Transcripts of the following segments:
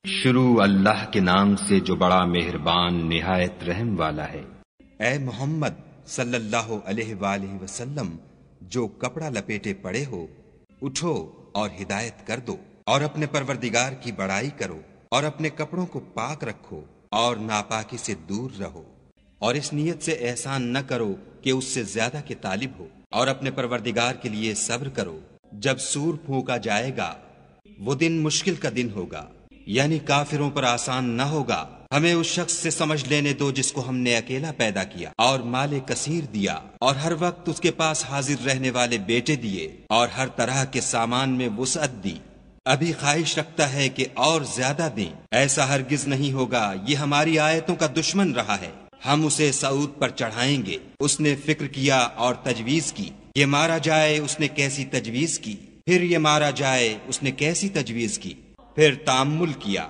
شروع اللہ کے نام سے جو بڑا مہربان نہایت رحم والا ہے۔ اے محمد صلی اللہ علیہ وآلہ وسلم، جو کپڑا لپیٹے پڑے ہو، اٹھو اور ہدایت کر دو اور اپنے پروردگار کی بڑائی کرو اور اپنے کپڑوں کو پاک رکھو اور ناپاکی سے دور رہو، اور اس نیت سے احسان نہ کرو کہ اس سے زیادہ کے طالب ہو، اور اپنے پروردگار کے لیے صبر کرو۔ جب سور پھونکا جائے گا وہ دن مشکل کا دن ہوگا، یعنی کافروں پر آسان نہ ہوگا۔ ہمیں اس شخص سے سمجھ لینے دو جس کو ہم نے اکیلا پیدا کیا اور مال کثیر دیا، اور ہر وقت اس کے پاس حاضر رہنے والے بیٹے دیے، اور ہر طرح کے سامان میں وسعت دی۔ ابھی خواہش رکھتا ہے کہ اور زیادہ دیں، ایسا ہرگز نہیں ہوگا۔ یہ ہماری آیتوں کا دشمن رہا ہے، ہم اسے صعود پر چڑھائیں گے۔ اس نے فکر کیا اور تجویز کی، یہ مارا جائے، اس نے کیسی تجویز کی، پھر یہ مارا جائے، اس نے کیسی تجویز کی، پھر تأمل کیا،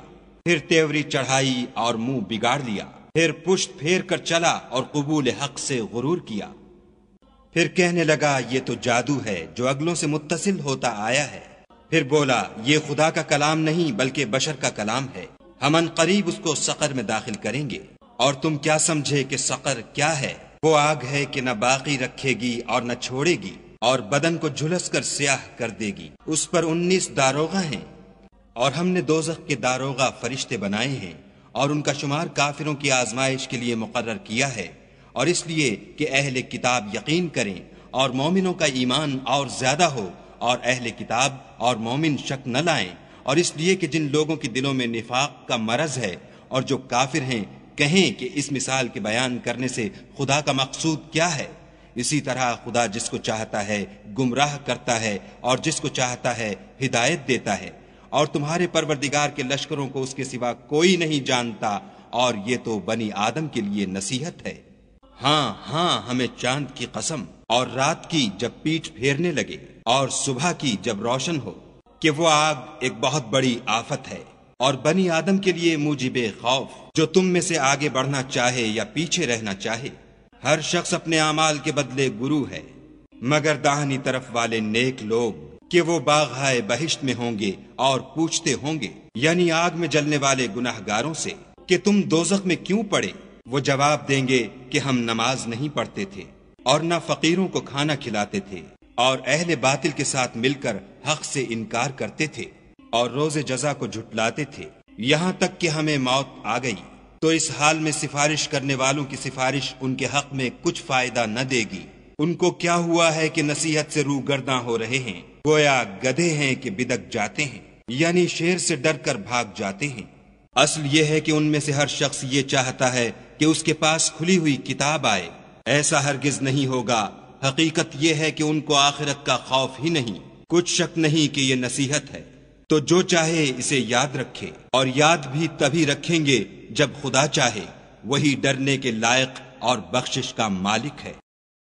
پھر تیوری چڑھائی اور منہ بگاڑ لیا، پھر پشت پھیر کر چلا اور قبول حق سے غرور کیا، پھر کہنے لگا یہ تو جادو ہے جو اگلوں سے متصل ہوتا آیا ہے، پھر بولا یہ خدا کا کلام نہیں بلکہ بشر کا کلام ہے، ہم ان قریب اس کو سقر میں داخل کریں گے۔ اور تم کیا سمجھے کہ سقر کیا ہے؟ وہ آگ ہے کہ نہ باقی رکھے گی اور نہ چھوڑے گی، اور بدن کو جھلس کر سیاہ کر دے گی۔ اس پر 19 داروغہ ہیں، اور ہم نے دوزخ کے داروغہ فرشتے بنائے ہیں، اور ان کا شمار کافروں کی آزمائش کے لیے مقرر کیا ہے، اور اس لیے کہ اہل کتاب یقین کریں اور مومنوں کا ایمان اور زیادہ ہو، اور اہل کتاب اور مومن شک نہ لائیں، اور اس لیے کہ جن لوگوں کے دلوں میں نفاق کا مرض ہے اور جو کافر ہیں کہیں کہ اس مثال کے بیان کرنے سے خدا کا مقصود کیا ہے۔ اسی طرح خدا جس کو چاہتا ہے گمراہ کرتا ہے اور جس کو چاہتا ہے ہدایت دیتا ہے، اور تمہارے پروردگار کے لشکروں کو اس کے سوا کوئی نہیں جانتا، اور یہ تو بنی آدم کے لیے نصیحت ہے۔ ہاں ہاں، ہمیں چاند کی قسم، اور رات کی جب پیٹھ پھیرنے لگے، اور صبح کی جب روشن ہو، کہ وہ آگ ایک بہت بڑی آفت ہے، اور بنی آدم کے لیے موجب خوف، جو تم میں سے آگے بڑھنا چاہے یا پیچھے رہنا چاہے۔ ہر شخص اپنے اعمال کے بدلے گرو ہے، مگر داہنی طرف والے نیک لوگ کہ وہ باغہائے بہشت میں ہوں گے اور پوچھتے ہوں گے، یعنی آگ میں جلنے والے گناہگاروں سے، کہ تم دوزخ میں کیوں پڑے؟ وہ جواب دیں گے کہ ہم نماز نہیں پڑھتے تھے اور نہ فقیروں کو کھانا کھلاتے تھے، اور اہل باطل کے ساتھ مل کر حق سے انکار کرتے تھے، اور روز جزا کو جھٹلاتے تھے، یہاں تک کہ ہمیں موت آ گئی۔ تو اس حال میں سفارش کرنے والوں کی سفارش ان کے حق میں کچھ فائدہ نہ دے گی۔ ان کو کیا ہوا ہے کہ نصیحت سے روگرداں ہو رہے ہیں، گویا گدھے ہیں کہ بدک جاتے ہیں، یعنی شیر سے ڈر کر بھاگ جاتے ہیں۔ اصل یہ ہے کہ ان میں سے ہر شخص یہ چاہتا ہے کہ اس کے پاس کھلی ہوئی کتاب آئے، ایسا ہرگز نہیں ہوگا۔ حقیقت یہ ہے کہ ان کو آخرت کا خوف ہی نہیں، کچھ شک نہیں کہ یہ نصیحت ہے۔ تو جو چاہے اسے یاد رکھے، اور یاد بھی تبھی رکھیں گے جب خدا چاہے، وہی ڈرنے کے لائق اور بخشش کا مالک ہے۔